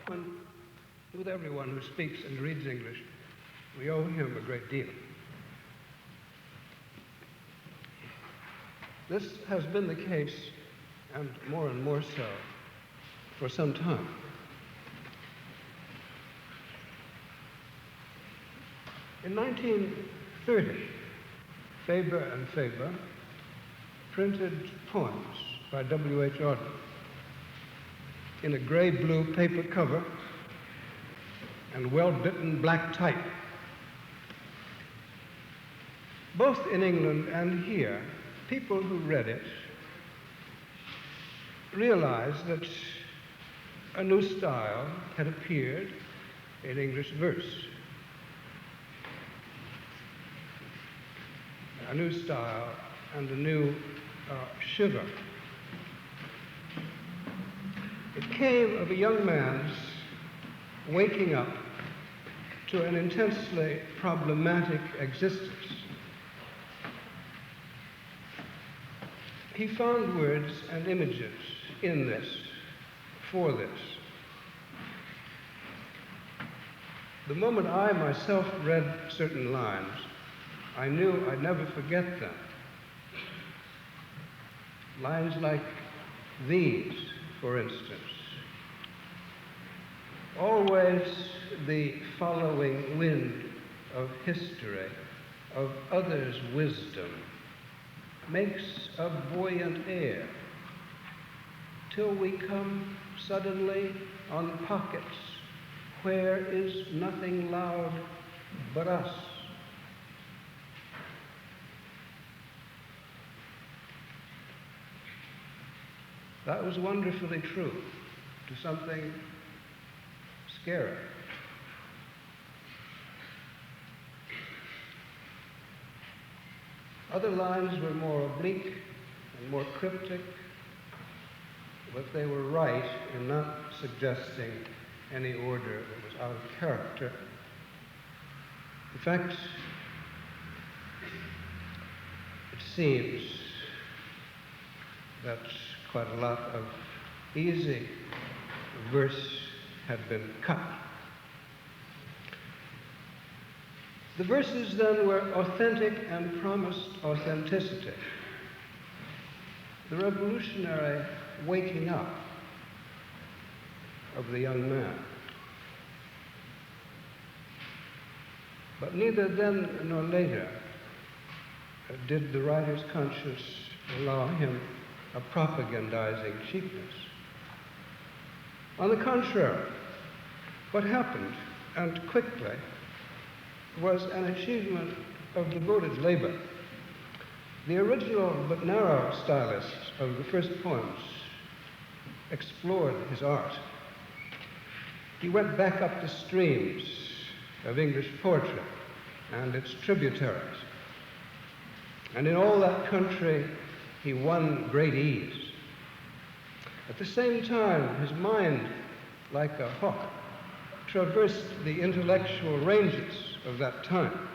With everyone who speaks and reads English, we owe him a great deal. This has been the case, and more so, for some time. In 1930, Faber and Faber printed poems by W.H. Auden in a gray-blue paper cover and well-bitten black type. Both in England and here, people who read it realized that a new style had appeared in English verse. A new style and a new shiver. It came of a young man's waking up to an intensely problematic existence. He found words and images in this, for this. The moment I myself read certain lines, I knew I'd never forget them. Lines like these, for instance. Always the following wind of history, of others' wisdom, makes a buoyant air, till we come suddenly on pockets where is nothing loud but us. That was wonderfully true to something scary. Other lines were more oblique and more cryptic, but they were right in not suggesting any order that was out of character. In fact, it seems that quite a lot of easy verse had been cut. The verses then were authentic and promised authenticity. The revolutionary waking up of the young man. But neither then nor later did the writer's conscience allow him a propagandizing cheapness. On the contrary, what happened, and quickly, was an achievement of devoted labor. The original but narrow stylist of the first poems explored his art. He went back up the streams of English poetry and its tributaries. And in all that country, he won great ease. At the same time, his mind, like a hawk, traversed the intellectual ranges of that time.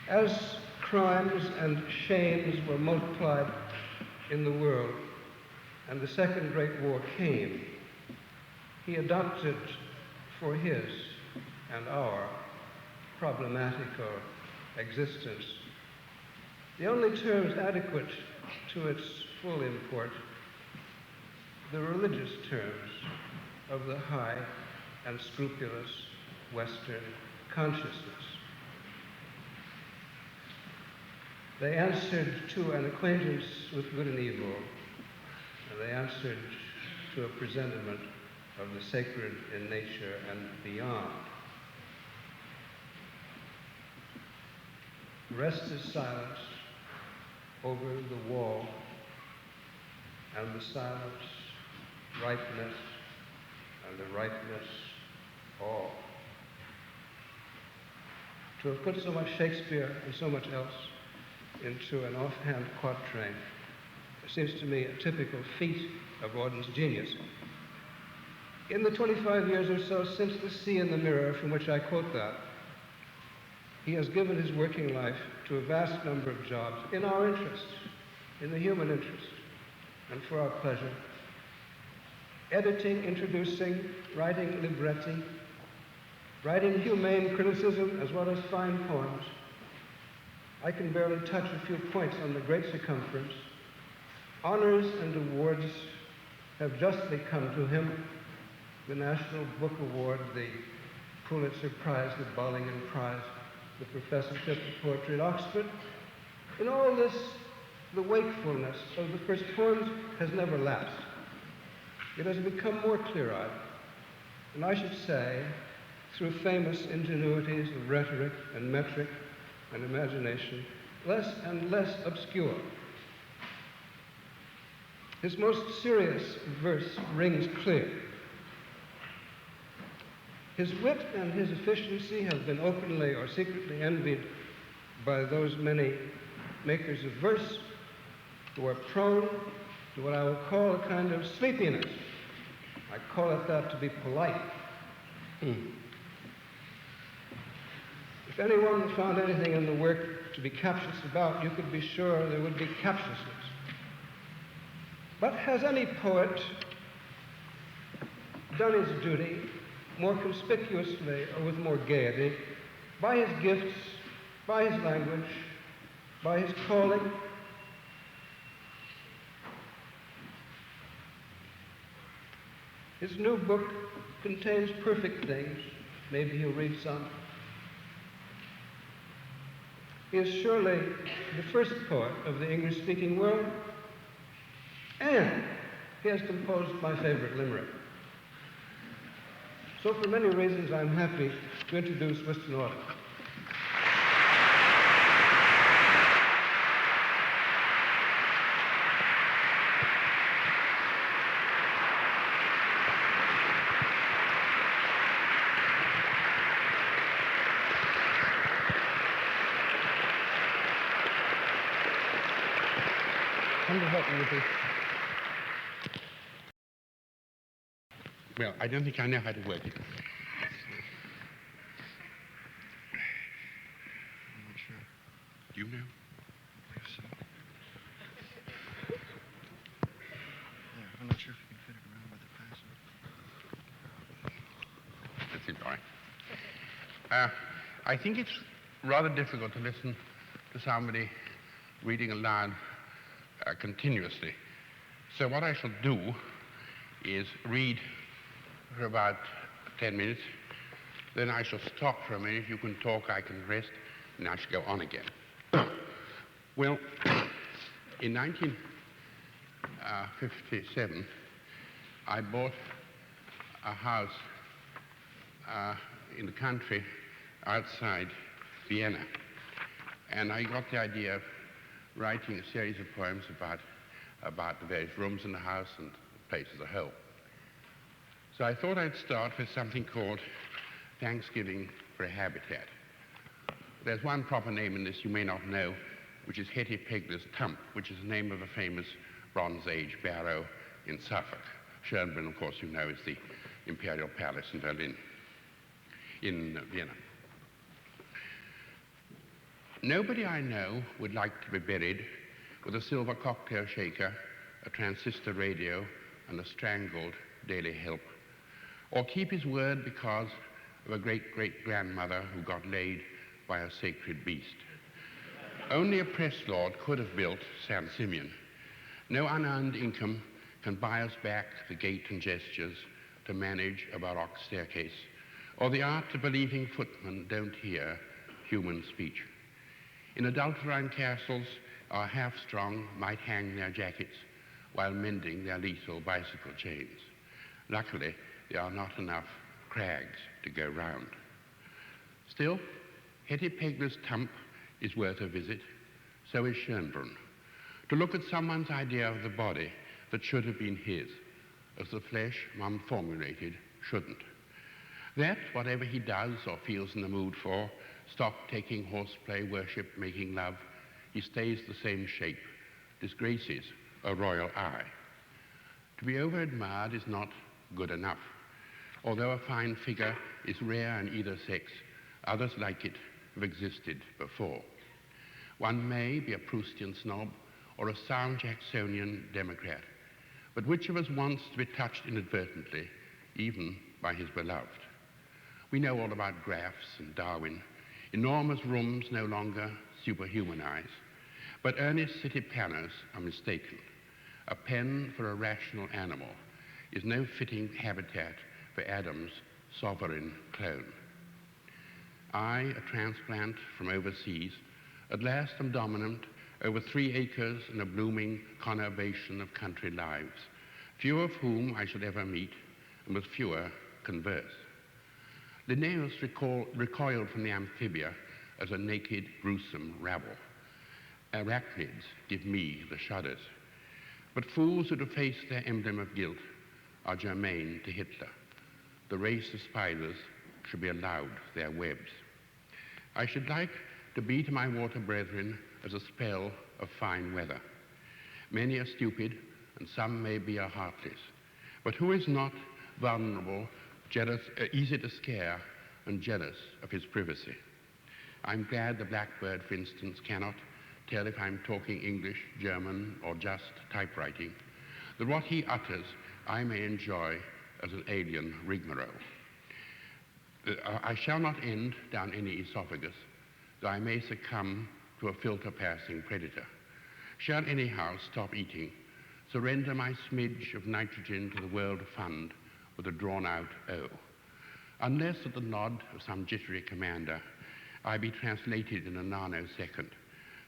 As crimes and shames were multiplied in the world and the Second Great War came, he adopted for his and our problematical existence the only terms adequate to its full import, the religious terms of the high and scrupulous Western consciousness. They answered to an acquaintance with good and evil, and they answered to a presentiment of the sacred in nature and beyond. Rest is silence over the wall, and the silence, ripeness, and the ripeness, all. To have put so much Shakespeare and so much else into an offhand quatrain seems to me a typical feat of Auden's genius. In the 25 years or so since The Sea in the Mirror, from which I quote that, he has given his working life to a vast number of jobs in our interest, in the human interest, and for our pleasure. editing, introducing, writing libretti, writing humane criticism as well as fine poems. I can barely touch a few points on the great circumference. Honors and awards have justly come to him: the National Book Award, the Pulitzer Prize, the Bollingen Prize, the Professorship of Poetry at Oxford. In all this, the wakefulness of the first poems has never lapsed. It has become more clear-eyed, and I should say, through famous ingenuities of rhetoric and metric and imagination, less and less obscure. His most serious verse rings clear. His wit and his efficiency have been openly or secretly envied by those many makers of verse who are prone to what I will call a kind of sleepiness. I call it that to be polite. If anyone found anything in the work to be captious about, you could be sure there would be captiousness. But has any poet done his duty more conspicuously or with more gaiety by his gifts, by his language, by his calling? His new book contains perfect things. Maybe he'll read some. He is surely the first poet of the English-speaking world, and he has composed my favorite limerick. So for many reasons, I'm happy to introduce Mr. Norton. Well, I don't think I know how to work it. I'm not sure. Do you know? I believe so. Yeah, I'm not sure if you can fit it around with the password. That seems all right. I think it's rather difficult to listen to somebody reading aloud continuously. So what I shall do is read for about 10 minutes, then I shall stop for a minute. You can talk, I can rest, and I shall go on again. Well, in 1957, I bought a house in the country outside Vienna, and I got the idea of writing a series of poems about the various rooms in the house and the place as a whole. So I thought I'd start with something called Thanksgiving for a Habitat. There's one proper name in this you may not know, which is Hetty Pegler's Tump, which is the name of a famous Bronze Age barrow in Suffolk. Schönbrunn, of course, you know, is the Imperial Palace in Berlin, in Vienna. Nobody I know would like to be buried with a silver cocktail shaker, a transistor radio, and a strangled daily help, or keep his word because of a great-great-grandmother who got laid by a sacred beast. Only a press lord could have built San Simeon. No unearned income can buy us back the gait and gestures to manage a baroque staircase, or the art of believing footmen don't hear human speech. In adulterine castles, our half-strong might hang their jackets while mending their lethal bicycle chains. Luckily, there are not enough crags to go round. Still, Hetty Pegler's Tump is worth a visit. So is Schönbrunn. To look at someone's idea of the body that should have been his, as the flesh one formulated shouldn't. That, whatever he does or feels in the mood for, stock taking, horseplay, worship, making love, he stays the same shape, disgraces a royal eye. To be over-admired is not good enough. Although a fine figure is rare in either sex, others like it have existed before. One may be a Proustian snob or a sound Jacksonian Democrat, But which of us wants to be touched inadvertently, even by his beloved? We know all about graphs and Darwin. Enormous rooms no longer superhumanize. But earnest city planners are mistaken. A pen for a rational animal is no fitting habitat for Adam's sovereign clone. I, a transplant from overseas, at last am dominant over 3 acres and a blooming conurbation of country lives, few of whom I shall ever meet, and with fewer converse. Linnaeus recoiled from the amphibia as a naked, gruesome rabble. Arachnids give me the shudders. But fools who deface their emblem of guilt are germane to Hitler. The race of spiders should be allowed their webs. I should like to be to my water brethren as a spell of fine weather. Many are stupid, and some maybe are heartless. But who is not vulnerable, jealous, easy to scare, and jealous of his privacy? I'm glad the blackbird, for instance, cannot tell if I'm talking English, German, or just typewriting, that what he utters I may enjoy as an alien rigmarole. I shall not end down any esophagus, though I may succumb to a filter-passing predator. Shall anyhow stop eating, surrender my smidge of nitrogen to the world fund with a drawn-out O, unless at the nod of some jittery commander I be translated in a nanosecond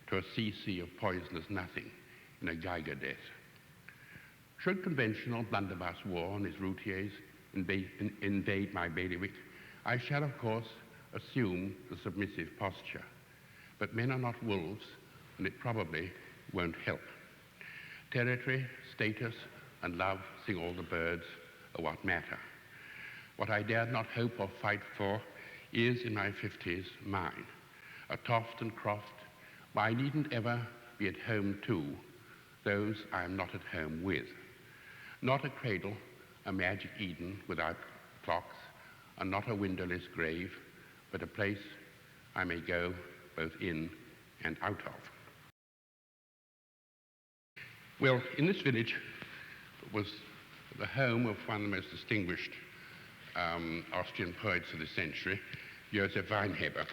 to a cc of poisonous nothing in a Geiger death. Should conventional blunderbuss war and his routiers invade my bailiwick, I shall, of course, assume the submissive posture. But men are not wolves, and it probably won't help. Territory, status, and love, sing all the birds, are what matter. What I dared not hope or fight for is, in my 50s, mine. A toft and croft, where I needn't ever be at home to those I am not at home with. Not a cradle, a magic Eden without clocks, and not a windowless grave, but a place I may go both in and out of. Well, in this village was the home of one of the most distinguished Austrian poets of the century, Josef Weinheber.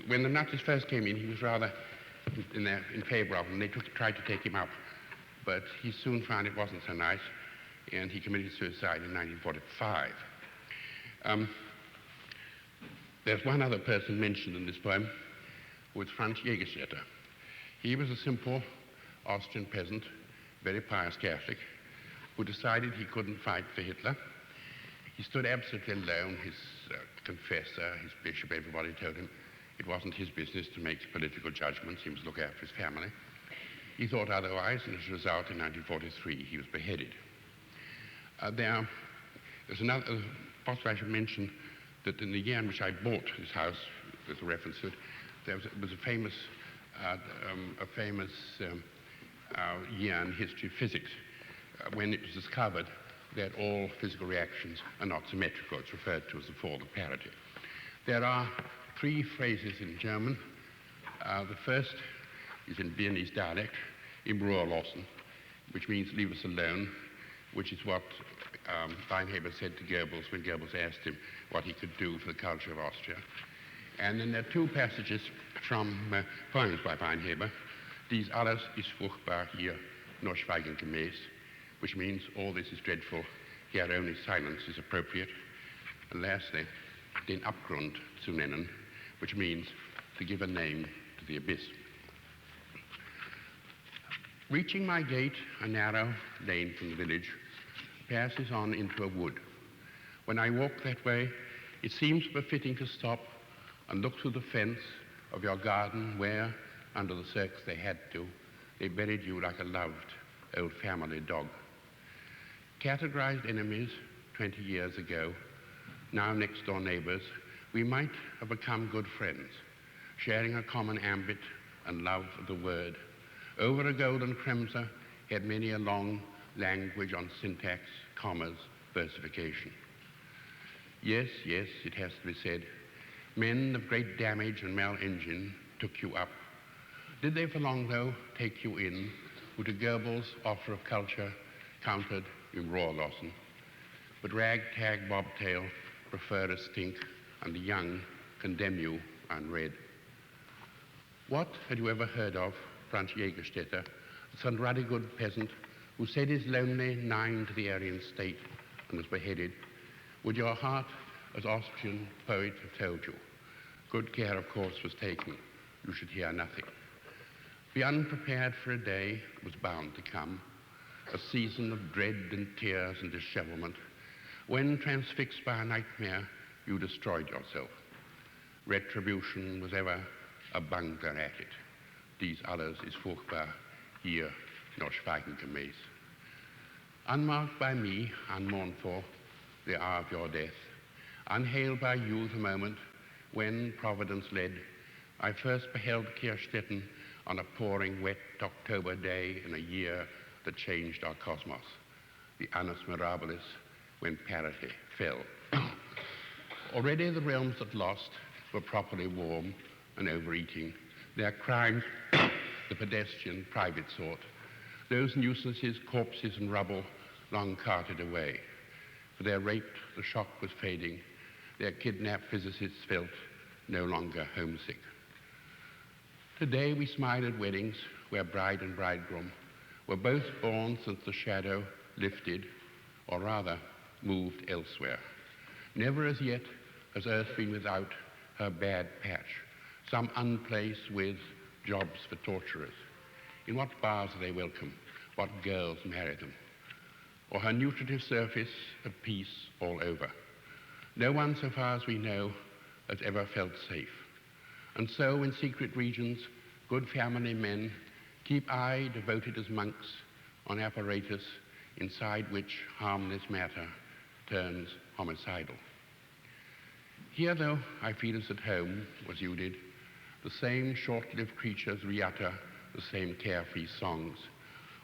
When the Nazis first came in, he was rather in favor of them. They tried to take him up, but he soon found it wasn't so nice, and he committed suicide in 1945. There's one other person mentioned in this poem, who was Franz Jägerstätter. He was a simple Austrian peasant, very pious Catholic, who decided he couldn't fight for Hitler. He stood absolutely alone. His confessor, his bishop, everybody told him it wasn't his business to make political judgments. He must look after his family. He thought otherwise, and as a result, in 1943, he was beheaded. There's another, possibly I should mention that in the year in which I bought this house, there's a reference to it, there was a famous year in history of physics when it was discovered that all physical reactions are not symmetrical. It's referred to as the fall of parity. There are 3 phrases in German. The first is in Viennese dialect, im Ruhe lassen, which means leave us alone, which is what Weinheber said to Goebbels when Goebbels asked him what he could do for the culture of Austria. And then there are 2 passages from poems by Weinheber. Dies alles ist furchtbar hier, nur schweigen gemäß, which means all this is dreadful, here only silence is appropriate. And lastly, den Abgrund zu nennen, which means to give a name to the abyss. Reaching my gate, a narrow lane from the village passes on into a wood. When I walk that way, it seems befitting to stop and look through the fence of your garden where, under the circs they had to, they buried you like a loved old family dog. Categorized enemies 20 years ago, now next-door neighbors, we might have become good friends, sharing a common ambit and love of the word. Over a golden cremsa had many a long language on syntax, commas, versification. Yes, it has to be said, men of great damage and mal-engine took you up. Did they for long, though, take you in, who to Goebbels' offer of culture countered in Rohrlossen, but ragtag bobtail prefer a stink, and the young condemn you unread. What had you ever heard of Franz Jägerstätter, some ruddy good peasant who said his lonely nine to the Aryan state and was beheaded? Would your heart, as Austrian poet, have told you? Good care, of course, was taken. You should hear nothing. Be unprepared for a day that was bound to come, a season of dread and tears and dishevelment, when, transfixed by a nightmare, you destroyed yourself. Retribution was ever a bunker at it. Dies alles ist furchtbar, hier noch schweigen gemäß. Unmarked by me, unmourned for, the hour of your death, unhailed by you the moment when, Providence led, I first beheld Kirstetten on a pouring, wet October day in a year that changed our cosmos, the annus mirabilis, when parity fell. Already the realms that lost were properly warm and overeating, their crimes the pedestrian private sort, those nuisances, corpses and rubble long carted away. For their raped, the shock was fading, their kidnapped physicists felt no longer homesick. Today we smile at weddings where bride and bridegroom were both born since the shadow lifted, or rather moved elsewhere. Never as yet has earth been without her bad patch, some unplace with jobs for torturers. In what bars are they welcome? What girls marry them? Or her nutritive surface of peace all over? No one, so far as we know, has ever felt safe. And so, in secret regions, good family men keep eye devoted as monks on apparatus inside which harmless matter turns homicidal. Here, though, I feel as at home, as you did, the same short-lived creatures re-utter the same carefree songs.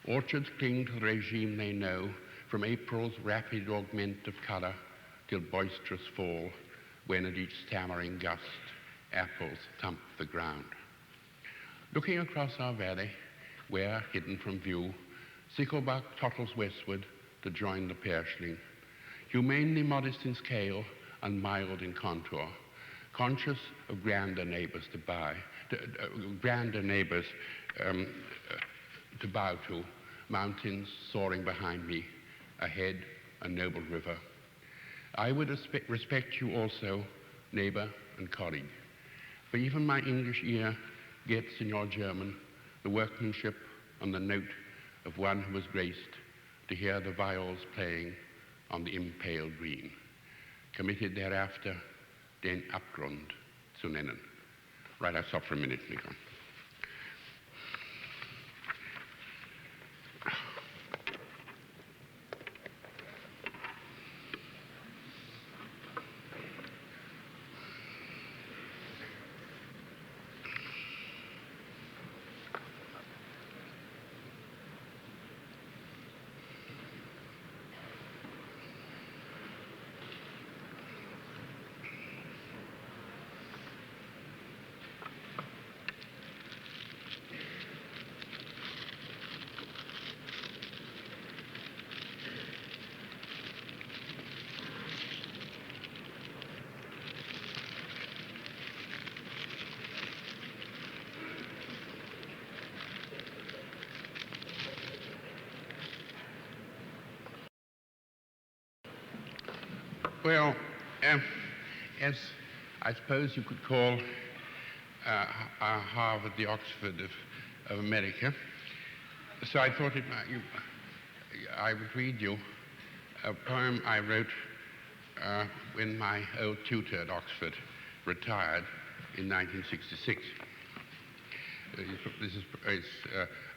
Orchards cling to the regime they know, from April's rapid augment of color till boisterous fall, when at each stammering gust apples thump the ground. Looking across our valley, where, hidden from view, Sicklebuck tottles westward to join the Pershling, humanely modest in scale and mild in contour, conscious of grander neighbors to bow to, mountains soaring behind me, ahead a noble river. I would respect you also, neighbor and colleague, for even my English ear gets in your German the workmanship and the note of one who was graced to hear the viols playing on the impaled green, committed thereafter den Abgrund zu nennen. Right, I'll stop for a minute, Nico. Well, as I suppose you could call Harvard the Oxford of America, so I thought I would read you a poem I wrote when my old tutor at Oxford retired in 1966. This is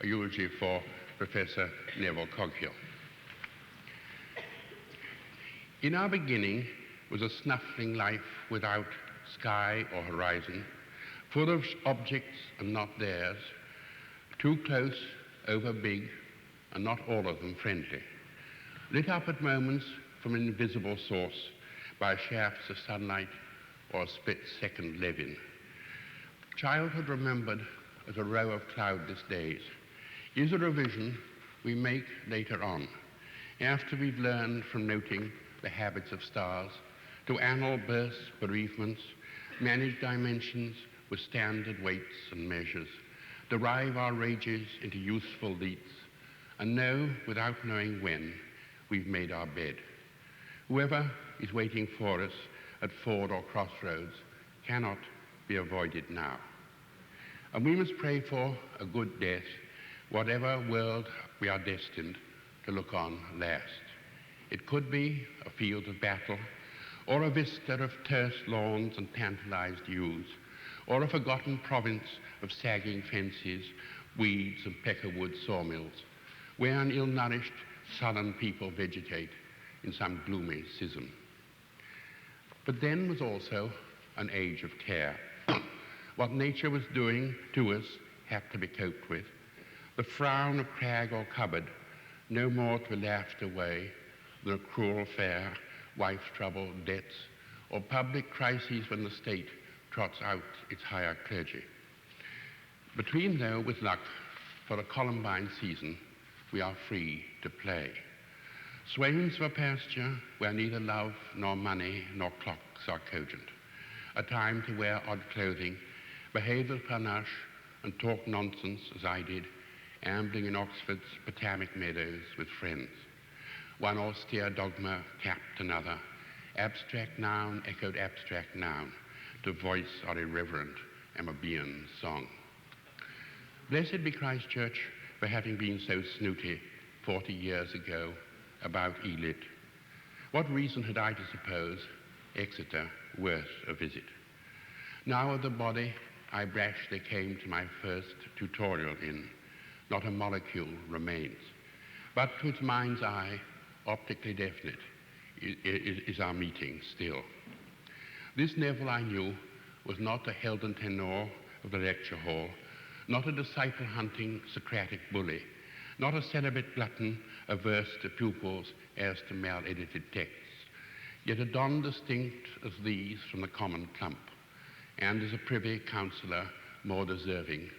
a eulogy for Professor Neville Coghill. In our beginning was a snuffling life without sky or horizon, full of objects and not theirs, too close, over big, and not all of them friendly, lit up at moments from an invisible source by shafts of sunlight or a split-second levin. Childhood remembered as a row of cloudless days, is a revision we make later on, after we've learned from noting the habits of stars, to annul births, bereavements, manage dimensions with standard weights and measures, derive our rages into useful leads, and know without knowing when we've made our bed. Whoever is waiting for us at ford or crossroads cannot be avoided now. And we must pray for a good death, whatever world we are destined to look on last. It could be a field of battle, or a vista of terse lawns and tantalized yews, or a forgotten province of sagging fences, weeds and peckerwood sawmills, where an ill-nourished, sullen people vegetate in some gloomy schism. But then was also an age of care. What nature was doing to us had to be coped with. The frown of crag or cupboard, no more to be laughed away than a cruel fare, wife's trouble, debts, or public crises when the state trots out its higher clergy. Between, though, with luck, for a Columbine season, we are free to play. Swains of a pasture where neither love nor money nor clocks are cogent. A time to wear odd clothing, behave with panache, and talk nonsense as I did, ambling in Oxford's Potomac meadows with friends. One austere dogma capped another. Abstract noun echoed abstract noun to voice our irreverent Amabean song. Blessed be Christ Church for having been so snooty 40 years ago about Elit. What reason had I to suppose Exeter worth a visit? Now of the body I brashly came to my first tutorial in. Not a molecule remains, but to its mind's eye, optically definite, is our meeting still. This Neville I knew was not a Heldon tenor of the lecture hall, not a disciple-hunting Socratic bully, not a celibate glutton averse to pupils as to mal-edited texts, yet a don distinct as these from the common clump, and as a privy councillor more deserving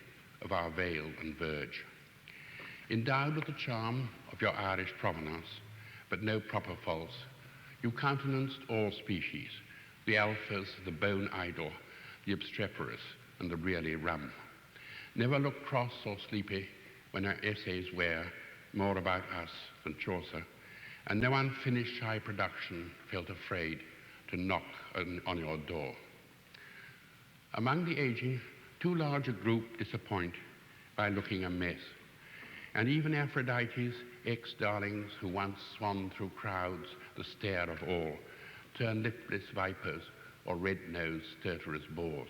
of our veil and verge. Endowed with the charm of your Irish provenance, but no proper false, you countenanced all species, the alphas, the bone idle, the obstreperous, and the really rum. Never looked cross or sleepy when our essays were more about us than Chaucer, and no unfinished high production felt afraid to knock on your door. Among the aging, too large a group disappoint by looking a mess, and even Aphrodite's ex-darlings who once swam through crowds the stare of all, turn lipless vipers or red-nosed stertorous boars.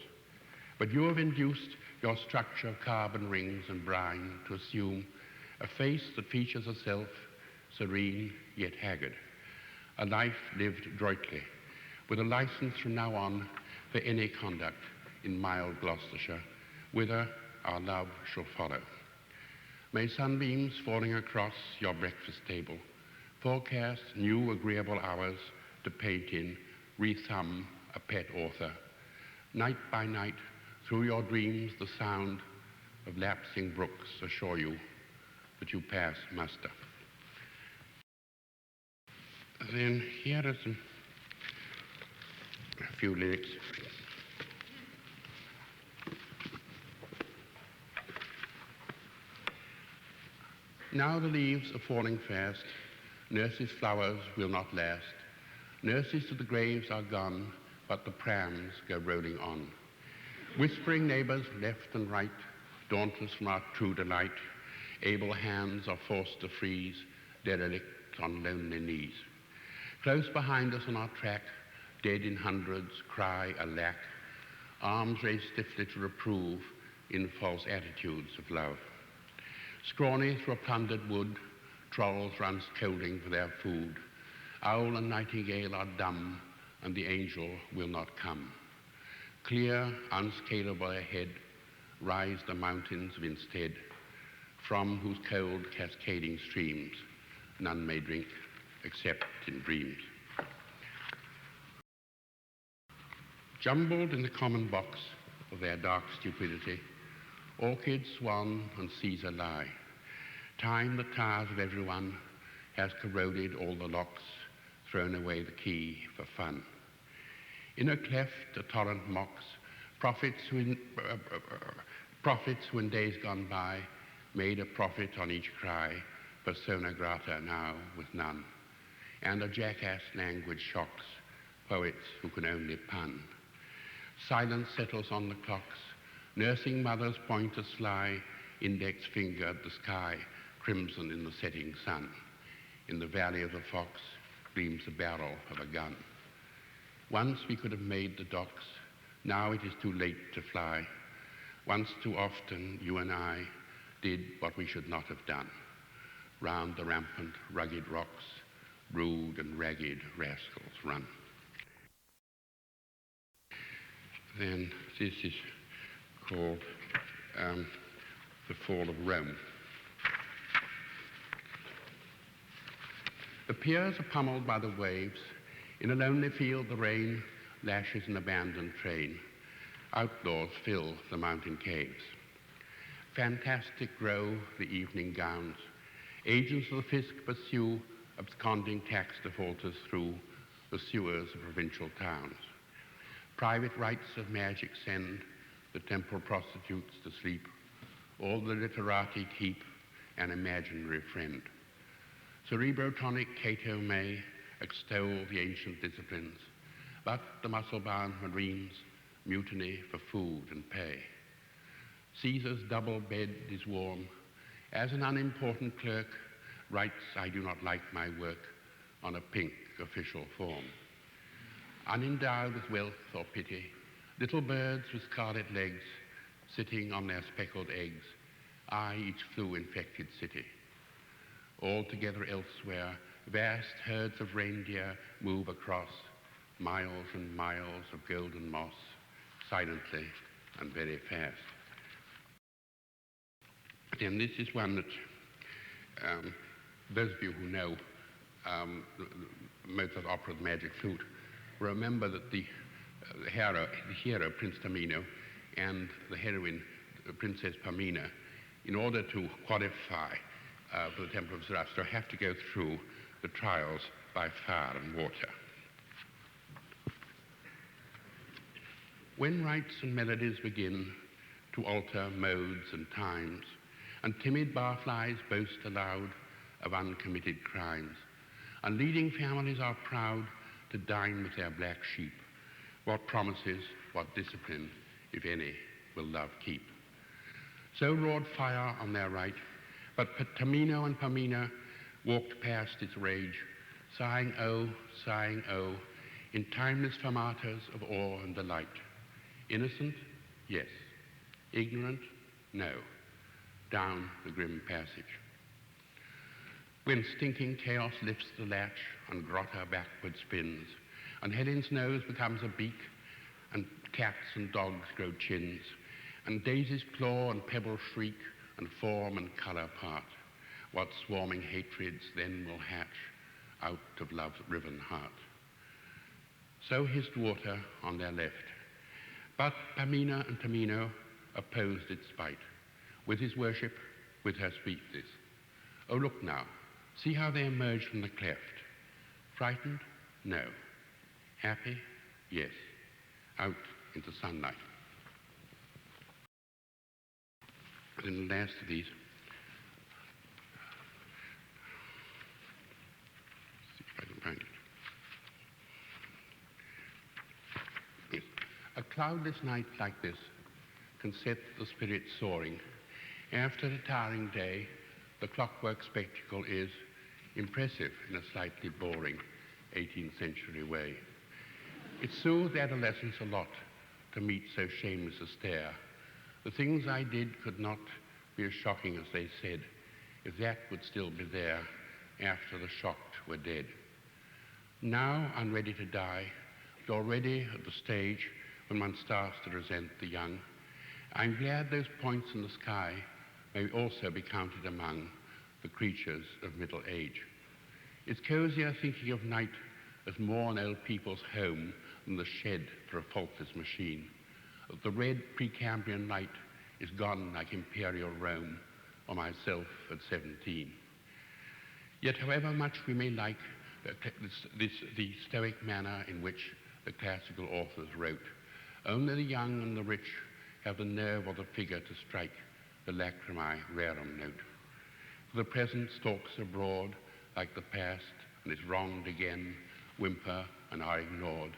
But you have induced your structure of carbon rings and brine to assume a face that features herself serene yet haggard, a life lived adroitly, with a license from now on for any conduct in mild Gloucestershire, whither our love shall follow. May sunbeams falling across your breakfast table forecast new agreeable hours to paint in, rethumb a pet author. Night by night, through your dreams, the sound of lapsing brooks assure you that you pass muster. Then here are a few lyrics. Now the leaves are falling fast, nurse's flowers will not last. Nurses to the graves are gone, but the prams go rolling on. Whispering neighbours left and right, dauntless from our true delight, able hands are forced to freeze, derelict on lonely knees. Close behind us on our track, dead in hundreds, cry alack, arms raised stiffly to reprove in false attitudes of love. Scrawny through a plundered wood, trolls run scolding for their food. Owl and nightingale are dumb, and the angel will not come. Clear, unscalable ahead, rise the mountains of instead, from whose cold cascading streams none may drink except in dreams. Jumbled in the common box of their dark stupidity, orchid, swan, and Caesar lie. Time, the tires of everyone, has corroded all the locks, thrown away the key for fun. In a cleft a torrent mocks, prophets who in days gone by made a profit on each cry, persona grata now with none. And a jackass language shocks poets who can only pun. Silence settles on the clocks, nursing mothers point a sly index finger at the sky, crimson in the setting sun. In the valley of the fox gleams the barrel of a gun. Once we could have made the docks, now it is too late to fly. Once too often you and I did what we should not have done. Round the rampant, rugged rocks, rude and ragged rascals run. Then this is called The Fall of Rome. The piers are pummeled by the waves. In a lonely field the rain lashes an abandoned train. Outlaws fill the mountain caves. Fantastic grow the evening gowns. Agents of the fisc pursue absconding tax defaulters through the sewers of provincial towns. Private rites of magic send the temple prostitutes to sleep. All the literati keep an imaginary friend. Cerebrotonic Cato may extol the ancient disciplines, but the muscle-bound marines mutiny for food and pay. Caesar's double bed is warm. As an unimportant clerk writes, I do not like my work, on a pink official form. Unendowed with wealth or pity, little birds with scarlet legs, sitting on their speckled eggs, eye each flu-infected city. Altogether elsewhere, vast herds of reindeer move across miles and miles of golden moss, silently and very fast. And this is one that those of you who know Mozart's opera, The Magic Flute, remember that the hero, Prince Tamino, and the heroine, Princess Pamina, in order to qualify for the Temple of Zoroaster, have to go through the trials by fire and water. When rites and melodies begin to alter modes and times, and timid barflies boast aloud of uncommitted crimes, and leading families are proud to dine with their black sheep, what promises, what discipline, if any, will love keep? So roared fire on their right, but Tamino and Pamina walked past its rage, sighing oh, in timeless fermatas of awe and delight. Innocent? Yes. Ignorant? No. Down the grim passage. When stinking chaos lifts the latch and Grotta backward spins, and Helen's nose becomes a beak, and cats and dogs grow chins, and daisies claw and pebbles shriek, and form and colour part, what swarming hatreds then will hatch out of love's riven heart. So hissed water on their left, but Pamina and Tamino opposed its spite, with his worship, with her sweetness. Oh, look now, see how they emerge from the cleft. Frightened? No. Happy? Yes. Out into sunlight. And the last of these, see if I can find it. Yes. A cloudless night like this can set the spirit soaring. After the tiring day, the clockwork spectacle is impressive in a slightly boring 18th century way. It soothed adolescence a lot to meet so shameless a stare. The things I did could not be as shocking as they said, if that would still be there after the shocked were dead. Now I'm ready to die, but already at the stage when one starts to resent the young. I'm glad those points in the sky may also be counted among the creatures of middle age. It's cozier thinking of night as more an old people's home than the shed for a faultless machine. The red Precambrian light is gone like imperial Rome, or myself at 17. Yet however much we may like the stoic manner in which the classical authors wrote, only the young and the rich have the nerve or the figure to strike the lacrimae rerum note. For the present stalks abroad like the past and is wronged again, whimper and are ignored,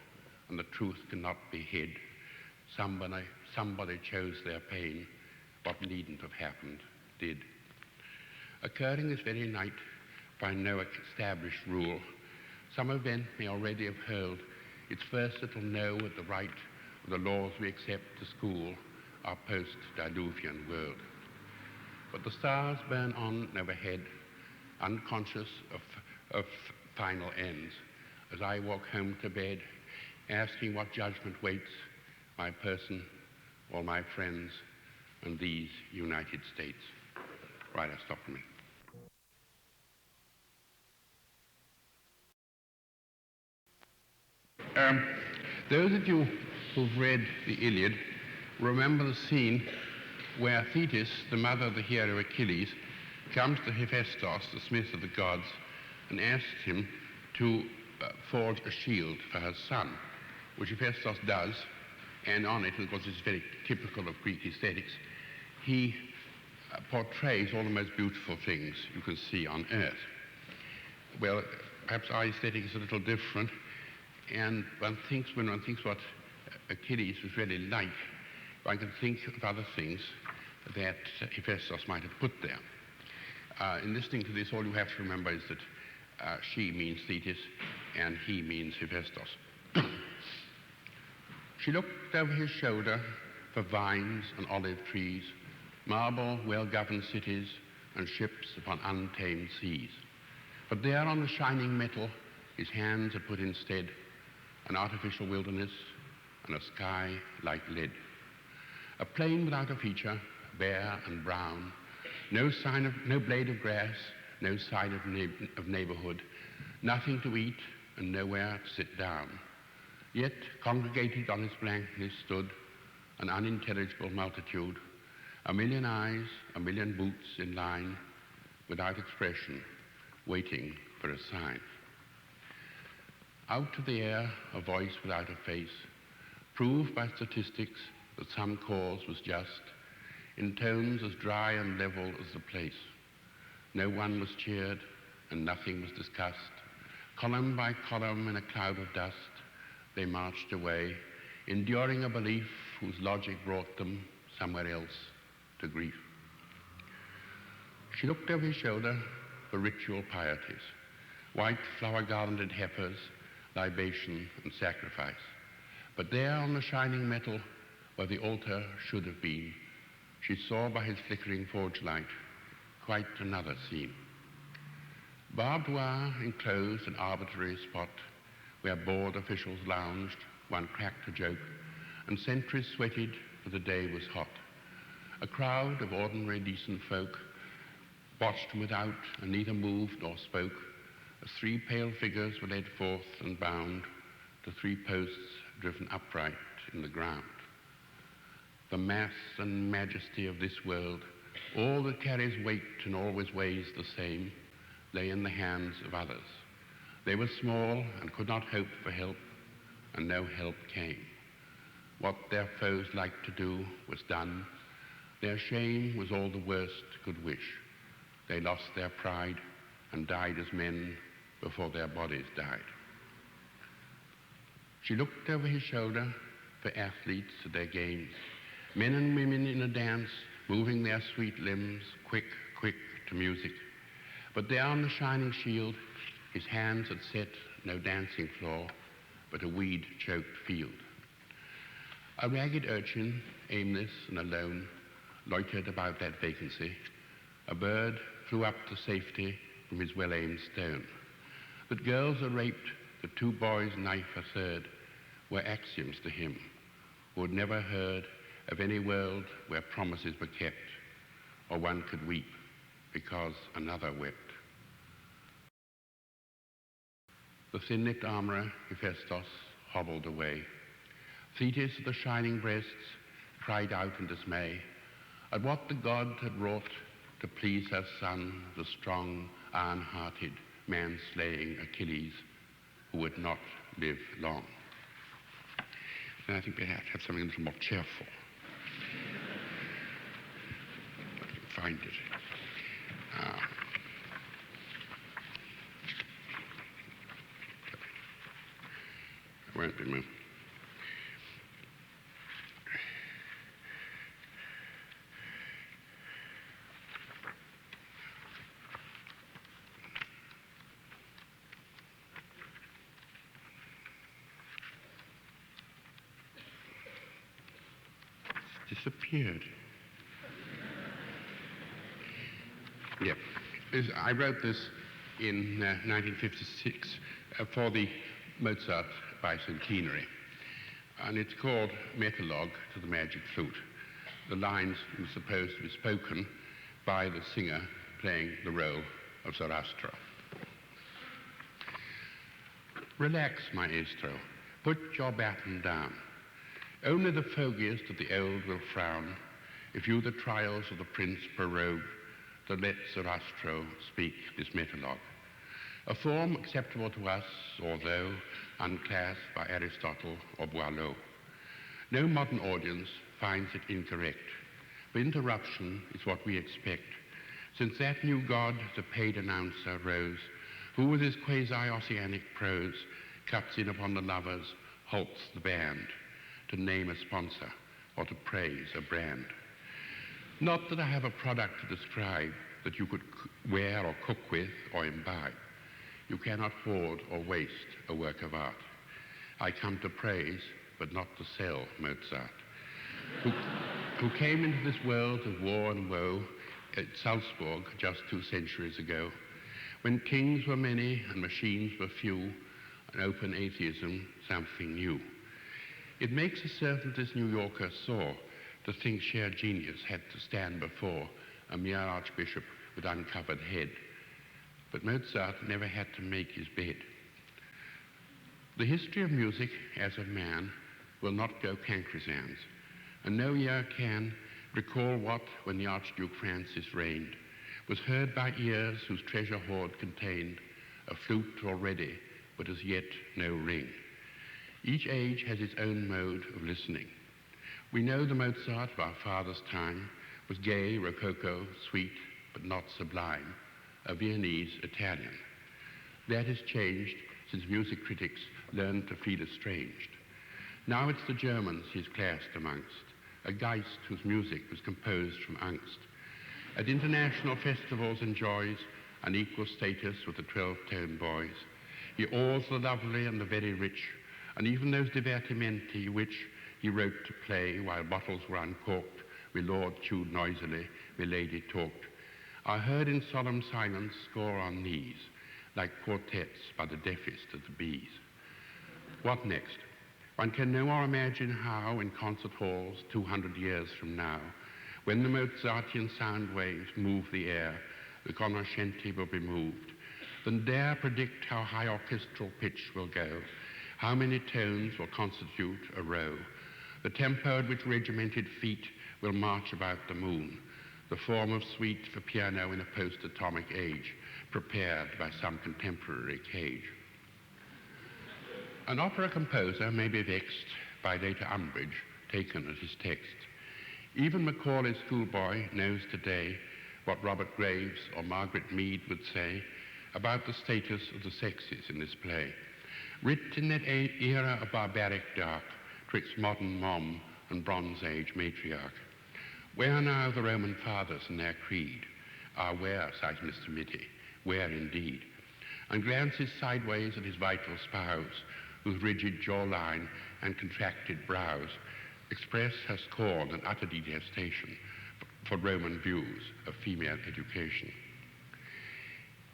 and the truth cannot be hid. Somebody chose their pain, what needn't have happened did. Occurring this very night by no established rule, some event may already have hurled its first little no at the right of the laws we accept to school our post-diluvian world. But the stars burn on overhead, unconscious of final ends, as I walk home to bed, asking what judgment waits my person, all my friends, and these United States. Right, I stop for me. Those of you who've read the Iliad remember the scene where Thetis, the mother of the hero Achilles, comes to Hephaestus, the smith of the gods, and asks him to forge a shield for her son, which Hephaestus does, and on it, of course it's very typical of Greek aesthetics, he portrays all the most beautiful things you can see on earth. Well, perhaps our aesthetic is a little different, and when one thinks what Achilles was really like, one can think of other things that Hephaestus might have put there. In listening to this, all you have to remember is that she means Thetis and he means Hephaestus. She looked over his shoulder for vines and olive trees, marble, well-governed cities, and ships upon untamed seas. But there on the shining metal, his hands had put instead an artificial wilderness and a sky like lead. A plain without a feature, bare and brown, no blade of grass, no sign of neighborhood, nothing to eat and nowhere to sit down. Yet congregated on its blankness stood an unintelligible multitude, a million eyes, a million boots in line, without expression, waiting for a sign. Out of the air, a voice without a face, proved by statistics that some cause was just, in tones as dry and level as the place. No one was cheered, and nothing was discussed. Column by column in a cloud of dust, they marched away, enduring a belief whose logic brought them somewhere else to grief. She looked over his shoulder for ritual pieties, white flower-garlanded heifers, libation and sacrifice. But there on the shining metal, where the altar should have been, she saw by his flickering forge light quite another scene. Barbed wire enclosed an arbitrary spot where bored officials lounged, one cracked a joke, and sentries sweated, for the day was hot. A crowd of ordinary decent folk watched from without and neither moved nor spoke, as three pale figures were led forth and bound to three posts driven upright in the ground. The mass and majesty of this world, all that carries weight and always weighs the same, lay in the hands of others. They were small and could not hope for help, and no help came. What their foes liked to do was done. Their shame was all the worst could wish. They lost their pride and died as men before their bodies died. She looked over his shoulder for athletes at their games, men and women in a dance, moving their sweet limbs, quick, quick to music. But there on the shining shield, his hands had set no dancing floor, but a weed-choked field. A ragged urchin, aimless and alone, loitered about that vacancy. A bird flew up to safety from his well-aimed stone. That girls are raped, that two boys knife a third, were axioms to him, who had never heard of any world where promises were kept, or one could weep because another wept. The thin-lipped armorer, Hephaestus, hobbled away. Thetis of the shining breasts cried out in dismay at what the god had wrought to please her son, the strong, iron-hearted, man-slaying Achilles, who would not live long. And I think we have to have something a little more cheerful. If I can find it. It won't be moved. Disappeared. Yep. I wrote this in 1956 for the Mozart bicentenary, and it's called Metalogue to the Magic Flute. The lines were supposed to be spoken by the singer playing the role of Zarathustra. Relax, maestro. Put your baton down. Only the fogiest of the old will frown if you the trials of the prince prorogue, to let Zarathustra speak this metalogue. A form acceptable to us, although unclassed by Aristotle or Boileau. No modern audience finds it incorrect, but interruption is what we expect, since that new god, the paid announcer, rose, who with his quasi-oceanic prose cuts in upon the lovers, halts the band, to name a sponsor or to praise a brand. Not that I have a product to describe that you could wear or cook with or imbibe. You cannot hoard or waste a work of art. I come to praise, but not to sell Mozart, who came into this world of war and woe at Salzburg just 2 centuries ago, when kings were many and machines were few, and open atheism something new. It makes a certain this New Yorker sore to think sheer genius had to stand before a mere archbishop with uncovered head. But Mozart never had to make his bed. The history of music as of man will not go cancresans, and no ear can recall what, when the Archduke Francis reigned, was heard by ears whose treasure hoard contained a flute already, but as yet no ring. Each age has its own mode of listening. We know the Mozart of our father's time was gay, rococo, sweet, but not sublime, a Viennese Italian. That has changed since music critics learned to feel estranged. Now it's the Germans he's classed amongst, a Geist whose music was composed from angst. At international festivals enjoys an equal status with the 12-tone boys. He awes the lovely and the very rich, and even those divertimenti which he wrote to play while bottles were uncorked, we lord chewed noisily, we lady talked, are heard in solemn silence score on knees, like quartets by the deafest of the bees. What next? One can no more imagine how in concert halls 200 years from now, when the Mozartian sound waves move the air, the conoscenti will be moved, than dare predict how high orchestral pitch will go, how many tones will constitute a row, the tempo at which regimented feet will march about the moon, the form of suite for piano in a post-atomic age, prepared by some contemporary cage. An opera composer may be vexed by later umbrage taken at his text. Even Macaulay's schoolboy knows today what Robert Graves or Margaret Mead would say about the status of the sexes in this play. Writ in that era of barbaric dark, twixt modern mom and Bronze Age matriarch. Where now the Roman fathers and their creed? Where, sighs Mr. Mitty, where indeed? And glances sideways at his vital spouse, whose rigid jawline and contracted brows express her scorn and utter detestation for Roman views of female education.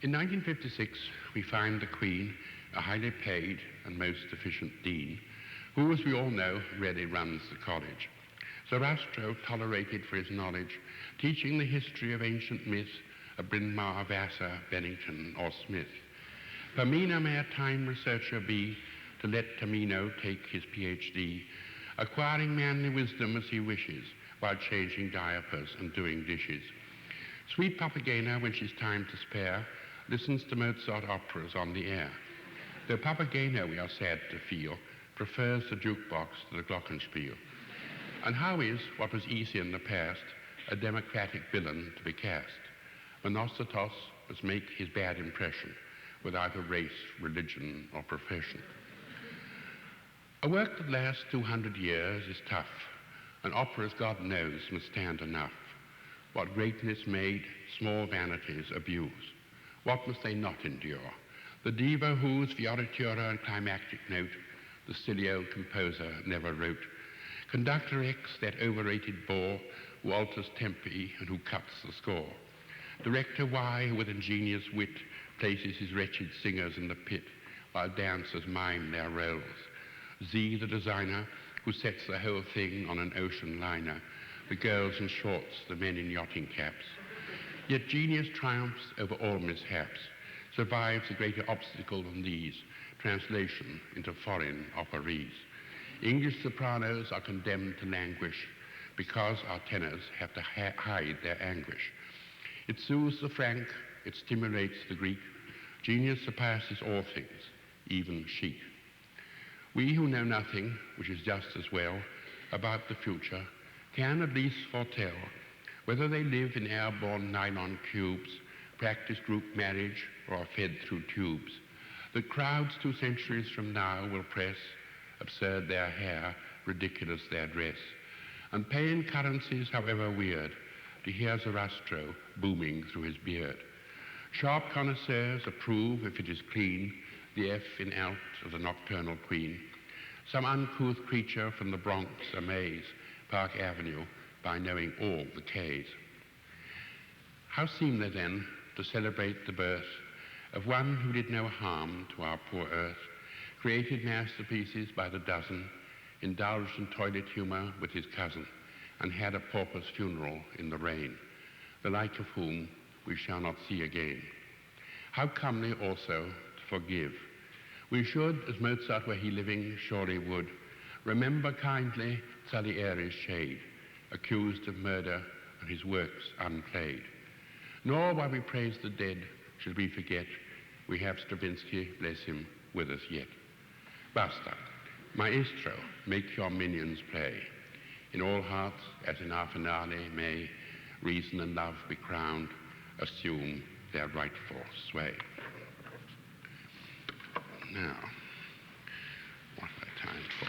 In 1956, we find the Queen a highly paid and most efficient dean, who, as we all know, really runs the college. Zarathustra tolerated for his knowledge, teaching the history of ancient myth of Bryn Mawr, Vassar, Bennington, or Smith. Pamina may a time researcher be, to let Tamino take his PhD, acquiring manly wisdom as he wishes, while changing diapers and doing dishes. Sweet Papagena, when she's time to spare, listens to Mozart operas on the air. Though Papagena, we are sad to feel, prefers the jukebox to the glockenspiel. And how is, what was easy in the past, a democratic villain to be cast? Monostatos must make his bad impression with either race, religion, or profession. A work that lasts 200 years is tough, and operas, God knows, must stand enough. What greatness made, small vanities abuse. What must they not endure? The diva whose fioritura and climactic note the Stilio composer never wrote. Conductor X, that overrated bore, who alters tempi and who cuts the score. Director Y, who with ingenious wit places his wretched singers in the pit, while dancers mime their roles. Z, the designer, who sets the whole thing on an ocean liner, the girls in shorts, the men in yachting caps. Yet genius triumphs over all mishaps, survives a greater obstacle than these, translation into foreign operees. English sopranos are condemned to languish because our tenors have to hide their anguish. It soothes the frank, it stimulates the Greek. Genius surpasses all things, even chic. We who know nothing, which is just as well, about the future, can at least foretell whether they live in airborne nylon cubes, practice group marriage, or are fed through tubes. The crowds 2 centuries from now will press, absurd their hair, ridiculous their dress, and pay in currencies however weird to hear Zarastro booming through his beard. Sharp connoisseurs approve, if it is clean, the F in alt of the nocturnal queen. Some uncouth creature from the Bronx amaze Park Avenue by knowing all the K's. How seemly then to celebrate the birth of one who did no harm to our poor earth, created masterpieces by the dozen, indulged in toilet humor with his cousin, and had a pauper's funeral in the rain, the like of whom we shall not see again. How comely also to forgive. We should, as Mozart were he living surely would, remember kindly Salieri's shade, accused of murder and his works unplayed. Nor while we praise the dead should we forget we have Stravinsky, bless him, with us yet. Basta. Maestro, make your minions play. In all hearts, as in our finale, may reason and love be crowned, assume their rightful sway. Now, what have I time for?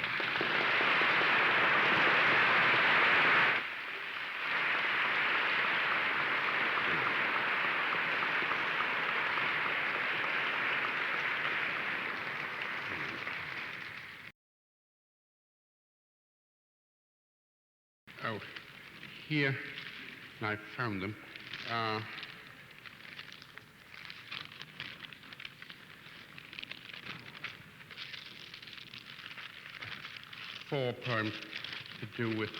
Oh, here, I found them. 4 poems to do with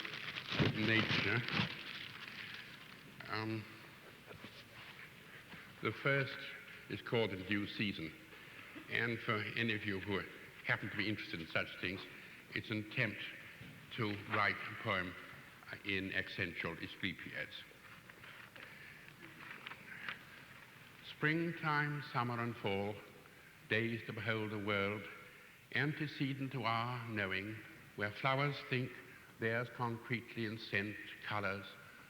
nature. The first is called In Due Season, and for any of you who happen to be interested in such things, it's an attempt to write a poem in accential Asclepiads. Springtime, summer, and fall, days to behold the world, antecedent to our knowing, where flowers think theirs concretely in scent, colours,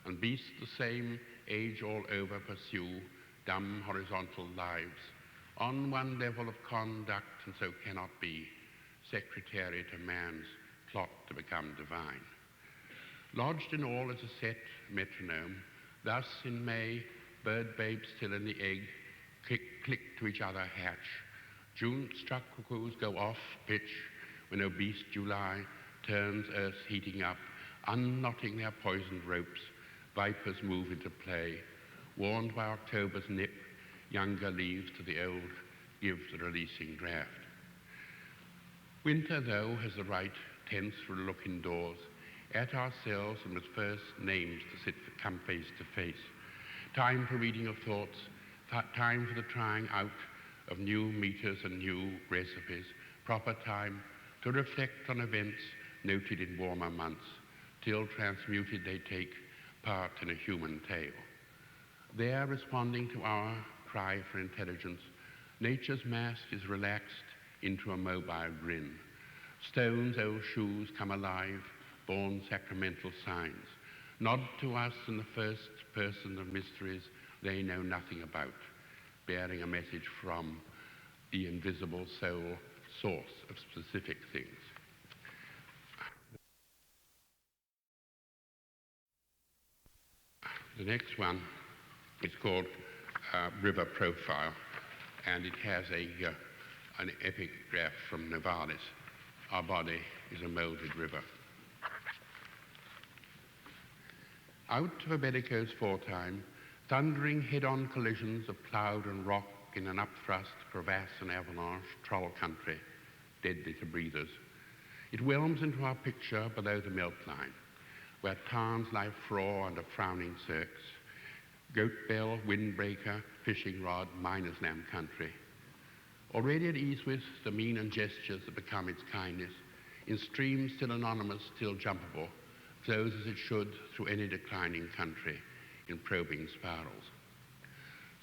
and beasts the same age all over pursue dumb horizontal lives, on one level of conduct, and so cannot be secretary to man's plot to become divine. Lodged in all as a set metronome, thus in May, bird babes still in the egg, click to each other hatch. June-struck cuckoos go off pitch when obese July turns earth heating up, unknotting their poisoned ropes, vipers move into play. Warned by October's nip, younger leaves to the old give the releasing draft. Winter, though, has the right, tense for a look indoors, at ourselves and with first names to come face to face. Time for reading of thoughts, time for the trying out of new meters and new recipes, proper time to reflect on events noted in warmer months, till transmuted they take part in a human tale. There, responding to our cry for intelligence, nature's mask is relaxed into a mobile grin. Stones, old shoes come alive, born sacramental signs, nod to us in the first person of mysteries they know nothing about, bearing a message from the invisible soul source of specific things. The next one is called River Profile, and it has an epigraph from Novalis. Our body is a molded river. Out of a bellicose foretime, thundering head-on collisions of cloud and rock in an upthrust, crevasse and avalanche, troll country, deadly to breathers. It whelms into our picture below the melt line, where towns lie fraw under frowning cirques, goat bell, windbreaker, fishing rod, miner's lamb country. Already at ease with the mean and gestures that become its kindness, in streams still anonymous, still jumpable, flows as it should through any declining country in probing spirals.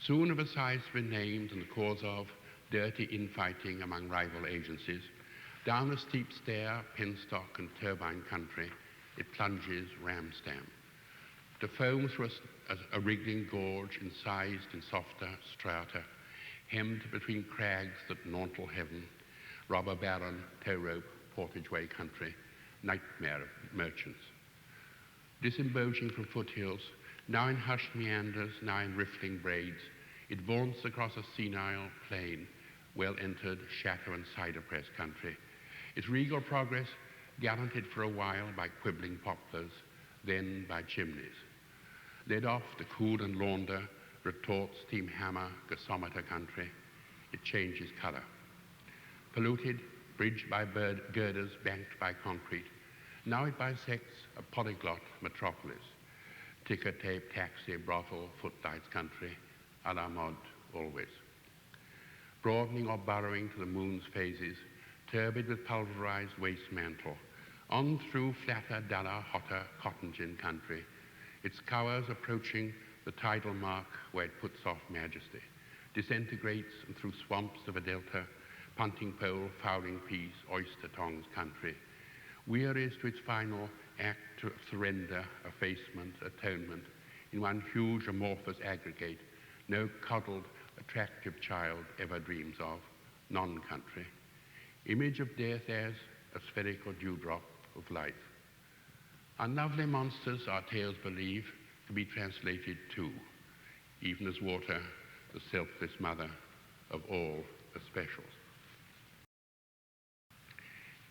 Soon of a size to be named and the cause of dirty infighting among rival agencies, down a steep stair, penstock and turbine country, it plunges ram-stam, to foam through a wriggling gorge incised in softer strata, hemmed between crags that nauntle heaven, robber baron, tow rope, portageway country, nightmare of merchants. Disemboging from foothills, now in hushed meanders, now in riffling braids, it vaunts across a senile plain, well-entered shadow and cider-press country, its regal progress gallanted for a while by quibbling poplars, then by chimneys. Led off to cool and launder, retort, steam hammer, gasometer country, it changes colour. Polluted, bridged by girders, banked by concrete, now it bisects a polyglot metropolis, ticker tape, taxi, brothel, footlights country, a la mode always. Broadening or burrowing to the moon's phases, turbid with pulverized waste mantle, on through flatter, duller, hotter cotton gin country, its cowers approaching the tidal mark where it puts off majesty, disintegrates and through swamps of a delta, punting pole, fowling piece, oyster tongs country, wearies to its final act of surrender, effacement, atonement, in one huge amorphous aggregate, no cuddled, attractive child ever dreams of, non-country. Image of death as a spherical dewdrop of life. Unlovely monsters, our tales believe, to be translated too, even as water, the selfless mother of all the specials.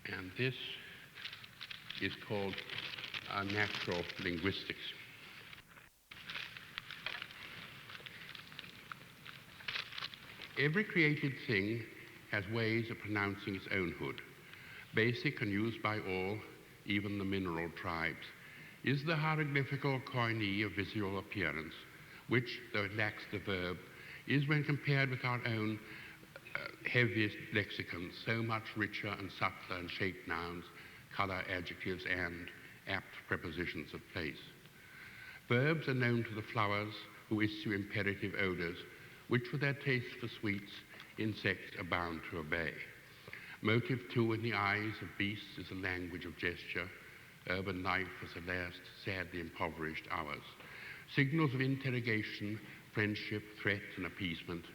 And this is called natural linguistics. Every created thing has ways of pronouncing its own hood, basic and used by all, even the mineral tribes, is the hieroglyphical koine of visual appearance, which, though it lacks the verb, is, when compared with our own heaviest lexicons, so much richer and subtler in shaped nouns, color adjectives, and apt prepositions of place. Verbs are known to the flowers who issue imperative odors, which with their taste for sweets, insects are bound to obey. Motive too in the eyes of beasts is a language of gesture. Urban life is the last sadly impoverished hours. Signals of interrogation, friendship, threat, and appeasement,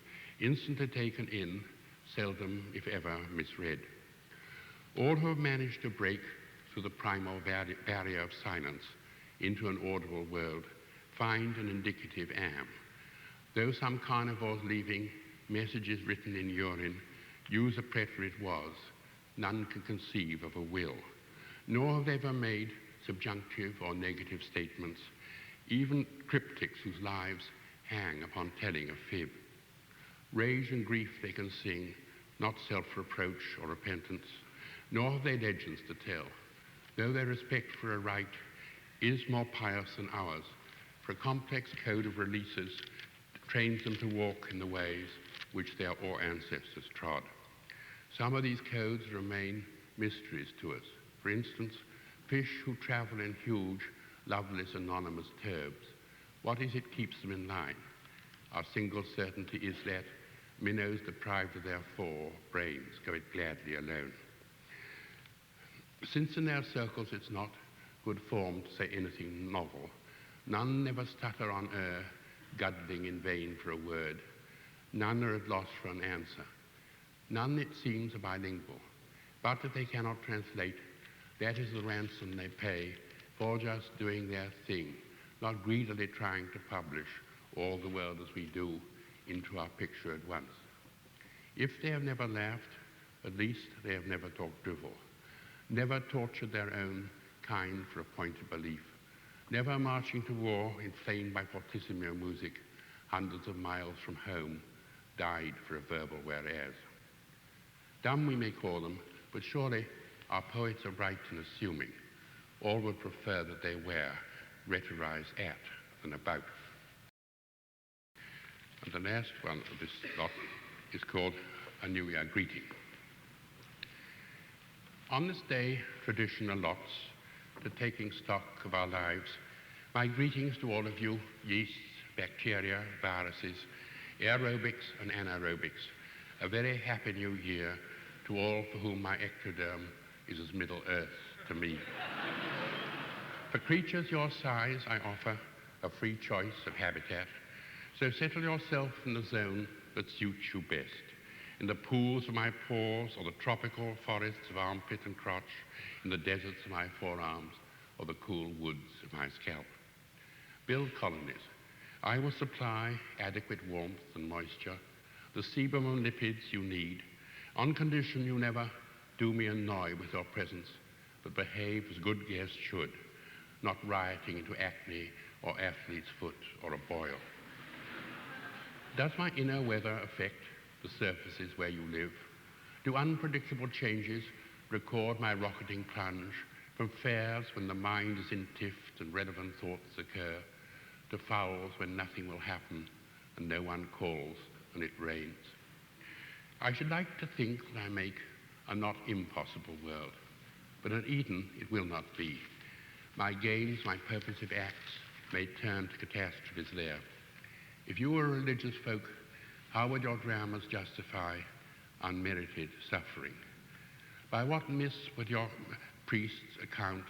instantly taken in, seldom, if ever, misread. All who have managed to break through the primal barrier of silence into an audible world find an indicative am. Though some carnivores leaving messages written in urine use a preterite was, none can conceive of a will, nor have they ever made subjunctive or negative statements, even cryptics whose lives hang upon telling a fib. Rage and grief they can sing, not self-reproach or repentance, nor have they legends to tell, though their respect for a right is more pious than ours, for a complex code of releases trains them to walk in the ways which their ancestors trod. Some of these codes remain mysteries to us. For instance, fish who travel in huge, loveless, anonymous turbs. What is it keeps them in line? Our single certainty is that minnows deprived of their four brains go it gladly alone. Since in their circles it's not good form to say anything novel, none never stutter on air, guddling in vain for a word. None are at loss for an answer. None, it seems, are bilingual. But if they cannot translate, that is the ransom they pay for just doing their thing, not greedily trying to publish all the world as we do into our picture at once. If they have never laughed, at least they have never talked drivel, never tortured their own kind for a point of belief, never marching to war inflamed by fortissimo music, hundreds of miles from home, died for a verbal whereas. Dumb we may call them, but surely our poets are right in assuming all would prefer that they were rhetorize at than about. And the last one of this lot is called A New Year Greeting. On this day, tradition allots to taking stock of our lives. My greetings to all of you, yeasts, bacteria, viruses, aerobics and anaerobics. A very happy new year to all for whom my ectoderm is as Middle Earth to me. For creatures your size, I offer a free choice of habitat. So settle yourself in the zone that suits you best, in the pools of my pores or the tropical forests of armpit and crotch, in the deserts of my forearms or the cool woods of my scalp. Build colonies. I will supply adequate warmth and moisture, the sebum and lipids you need, on condition you never do me annoy with your presence, but behave as good guests should, not rioting into acne or athlete's foot or a boil. Does my inner weather affect the surfaces where you live? Do unpredictable changes record my rocketing plunge from fairs when the mind is in tift and relevant thoughts occur, to fouls when nothing will happen and no one calls and it rains? I should like to think that I make a not impossible world, but at Eden it will not be. My gains, my purposive acts may turn to catastrophes there. If you were religious folk, how would your dramas justify unmerited suffering? By what myths would your priests account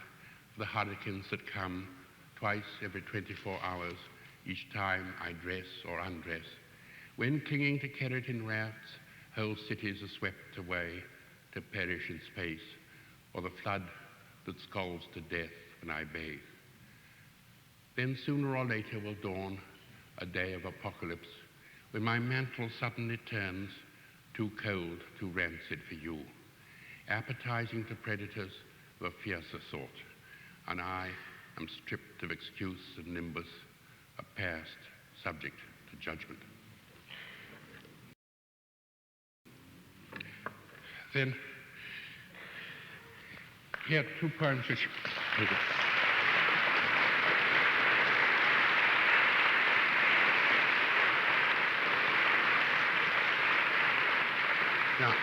for the hurricanes that come twice every 24 hours, each time I dress or undress, when clinging to keratin rafts, whole cities are swept away to perish in space, or the flood that scalds to death when I bathe? Then sooner or later will dawn a day of apocalypse, when my mantle suddenly turns too cold, too rancid for you, appetizing to predators of a fiercer sort, and I am stripped of excuse and nimbus, a past subject to judgment. Then, here are 2 poems which... Now,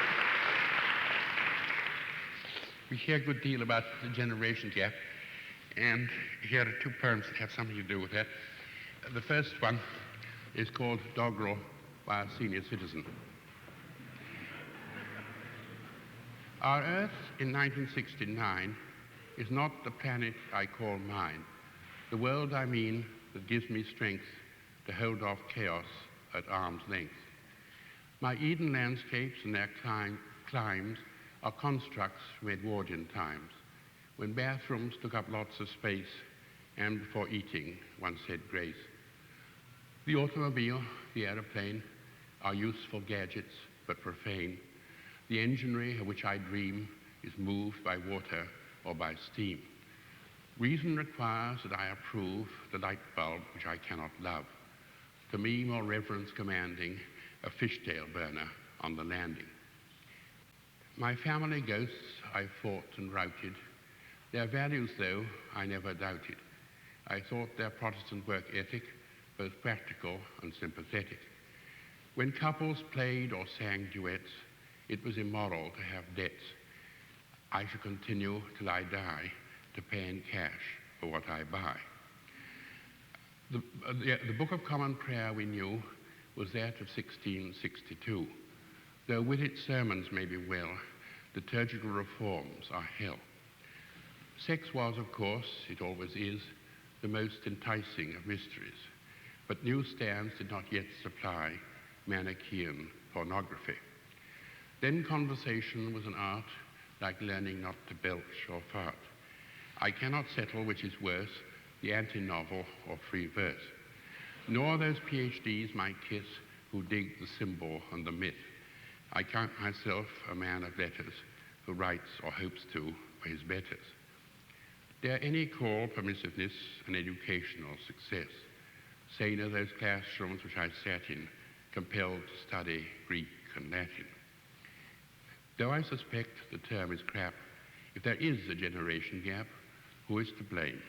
we hear a good deal about the generation gap, and here are 2 poems that have something to do with that. The first one is called Doggerel by a Senior Citizen. Our Earth in 1969 is not the planet I call mine, the world I mean that gives me strength to hold off chaos at arm's length. My Eden landscapes and their climes are constructs from Edwardian times, when bathrooms took up lots of space and before eating one said grace. The automobile, the aeroplane, are useful gadgets but profane. The enginery of which I dream is moved by water or by steam. Reason requires that I approve the light bulb which I cannot love. To me, more reverence commanding, a fishtail burner on the landing. My family ghosts I fought and routed. Their values, though, I never doubted. I thought their Protestant work ethic both practical and sympathetic. When couples played or sang duets, it was immoral to have debts. I shall continue till I die to pay in cash for what I buy. The Book of Common Prayer we knew was that of 1662, though with its sermons may be well, liturgical reforms are hell. Sex was, of course, it always is, the most enticing of mysteries, but newsstands did not yet supply Manichaean pornography. Then conversation was an art, like learning not to belch or fart. I cannot settle which is worse, the anti-novel or free verse. Nor those PhDs my kiss who dig the symbol and the myth. I count myself a man of letters who writes or hopes to for his betters. Dare any call permissiveness an educational success? Saner those classrooms which I sat in, compelled to study Greek and Latin. Though I suspect the term is crap, if there is a generation gap, who is to blame?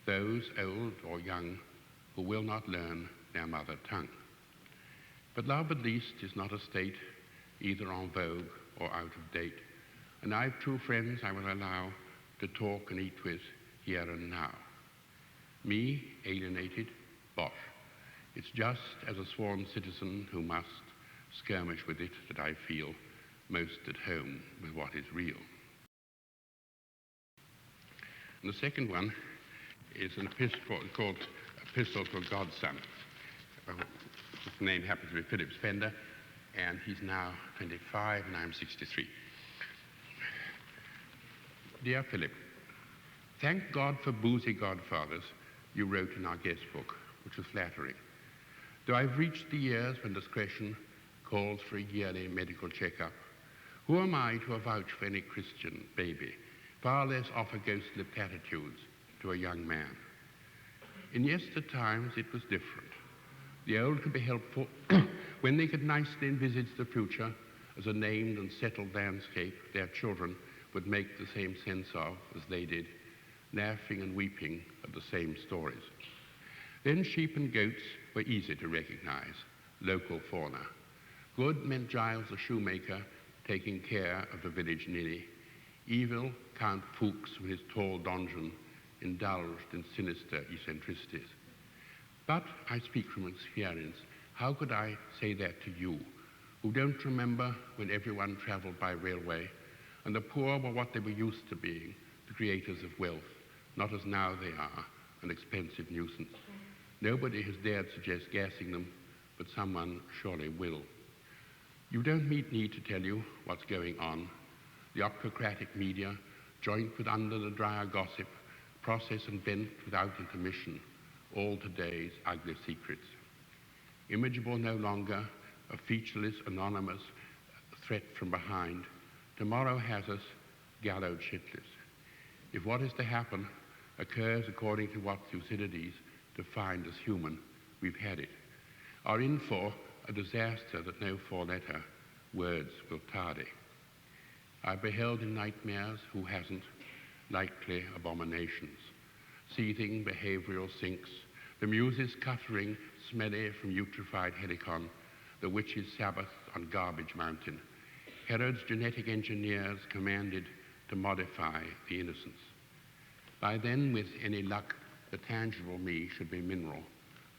Those old or young who will not learn their mother tongue. But love at least is not a state either en vogue or out of date, and I've true friends I will allow to talk and eat with here and now. Me, alienated? Bosh. It's just as a sworn citizen who must skirmish with it that I feel most at home with what is real. And the second one is an epistle called Epistle to Godson. His name happens to be Philip Spender, and he's now 25 and I'm 63. Dear Philip, thank God for boozy godfathers you wrote in our guest book, which was flattering. Though I've reached the years when discretion calls for a yearly medical checkup, who am I to avouch for any Christian baby, far less offer ghostly platitudes to a young man? In yester times it was different. The old could be helpful when they could nicely envisage the future as a named and settled landscape their children would make the same sense of as they did, laughing and weeping at the same stories. Then sheep and goats were easy to recognize, local fauna. Good meant Giles the shoemaker taking care of the village ninny. Evil, Count Fuchs with his tall donjon, indulged in sinister eccentricities. But I speak from experience. How could I say that to you, who don't remember when everyone traveled by railway, and the poor were what they were used to being, the creators of wealth, not as now they are, an expensive nuisance. Nobody has dared suggest gassing them, but someone surely will. You don't need to tell you what's going on. The octocratic media, joint with under the drier gossip, process and bent without intermission, all today's ugly secrets. Imageable no longer, a featureless, anonymous threat from behind, tomorrow has us gallowed shitless. If what is to happen occurs according to what Thucydides defined as human, we've had it. Are in for a disaster that no four-letter words will tardy. I beheld in nightmares, who hasn't, likely abominations, seething behavioral sinks, the muses cuttering smelly from eutrophied helicon, the witches' Sabbath on Garbage Mountain, Herod's genetic engineers commanded to modify the innocents. By then, with any luck, the tangible me should be mineral,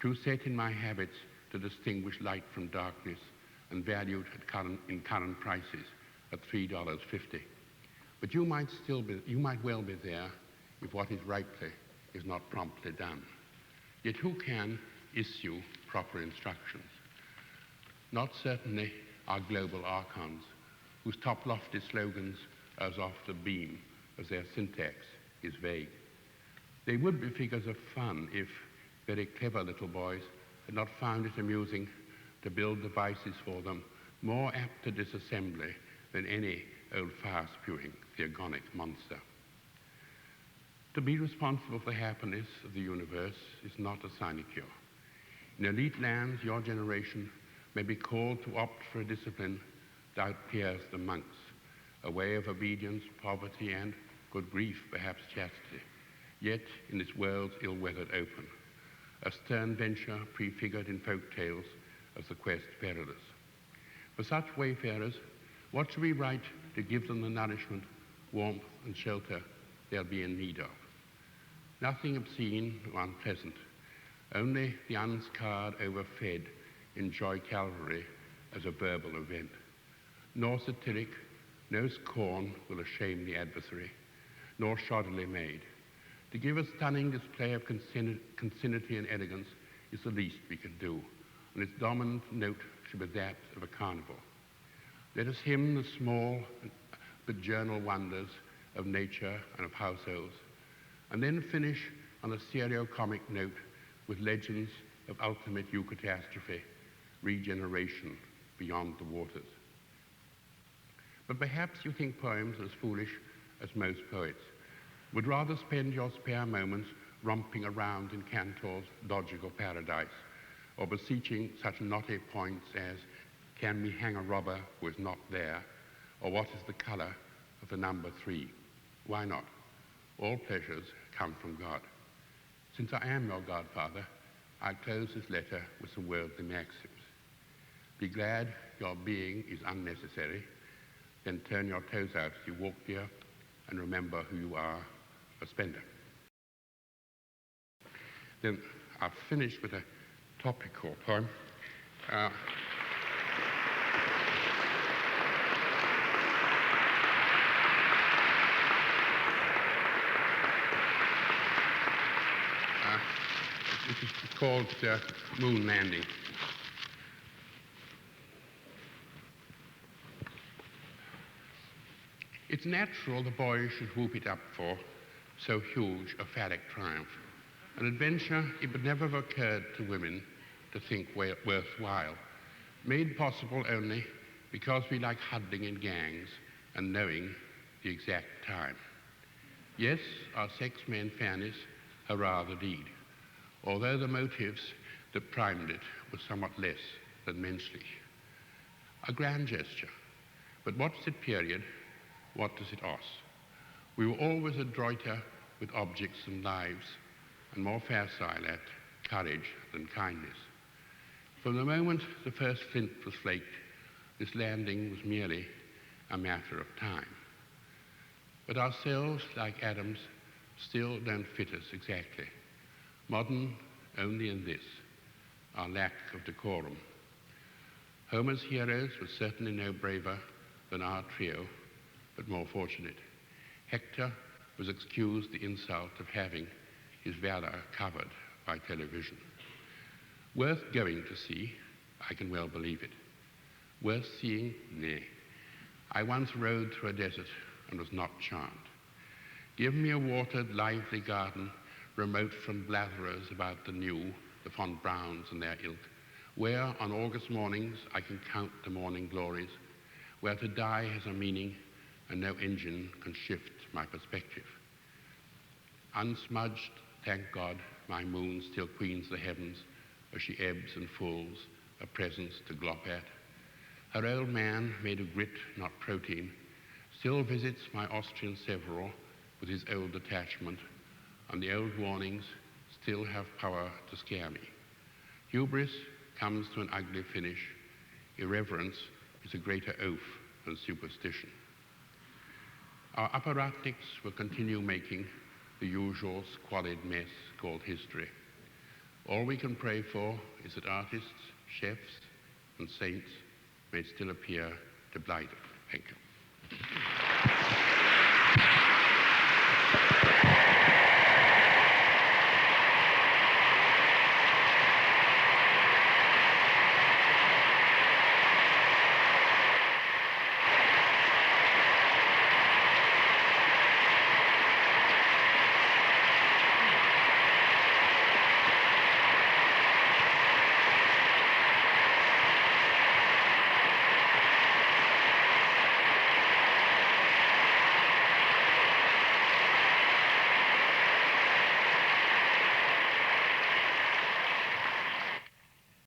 too set in my habits to distinguish light from darkness and valued in current prices at $3.50. But you might well be there if what is rightly is not promptly done. Yet who can issue proper instructions? Not certainly our global archons, whose top lofty slogans are as off the beam as their syntax is vague. They would be figures of fun if very clever little boys had not found it amusing to build devices for them more apt to disassembly than any old fire-spewing theogonic monster. To be responsible for the happiness of the universe is not a sinecure. In elite lands, your generation may be called to opt for a discipline that outpeers the monks, a way of obedience, poverty, and, good grief, perhaps chastity, yet in this world's ill-weathered open, a stern venture prefigured in folk tales as the quest perilous. For such wayfarers, what should we write to give them the nourishment, warmth, and shelter they'll be in need of? Nothing obscene or unpleasant, only the unscarred, overfed, enjoy Calvary as a verbal event, nor satiric, no scorn will shame the adversary, nor shoddily made. To give a stunning display of concinnity and elegance is the least we can do, and its dominant note should be that of a carnival. Let us hymn the small but journal wonders of nature and of households, and then finish on a serio-comic note with legends of ultimate eucatastrophe, regeneration beyond the waters. But perhaps you think poems as foolish as most poets, would rather spend your spare moments romping around in Cantor's logical paradise, or beseeching such knotty points as, can we hang a robber who is not there, or what is the color of the number 3? Why not? All pleasures come from God. Since I am your godfather, I close this letter with some worldly maxims. Be glad your being is unnecessary, then turn your toes out as you walk here, and remember who you are, a spender. Then I'll finish with a topical poem. This is called Moon Landing. It's natural the boy should whoop it up for so huge a phallic triumph, an adventure it would never have occurred to women to think worthwhile, made possible only because we like huddling in gangs and knowing the exact time. Yes, our sex may in fairness hurrah the deed, although the motives that primed it were somewhat less than menschlich. A grand gesture, but what's its period? What does it os? We were always adroiter with objects and lives, and more facile at courage than kindness. From the moment the first flint was flaked, this landing was merely a matter of time. But ourselves, like Adam's, still don't fit us exactly. Modern only in this, our lack of decorum. Homer's heroes were certainly no braver than our trio, but more fortunate. Hector was excused the insult of having his valor covered by television. Worth going to see, I can well believe it. Worth seeing, nay. I once rode through a desert and was not charmed. Give me a watered, lively garden, remote from blatherers about the new, the Von Browns and their ilk, where on August mornings I can count the morning glories, where to die has a meaning and no engine can shift my perspective. Unsmudged, thank God, my moon still queens the heavens as she ebbs and falls, a presence to glop at. Her old man, made of grit, not protein, still visits my Austrian several with his old attachment, and the old warnings still have power to scare me. Hubris comes to an ugly finish. Irreverence is a greater oath than superstition. Our apparatchiks will continue making the usual squalid mess called history. All we can pray for is that artists, chefs, and saints may still appear to blight it. Thank you.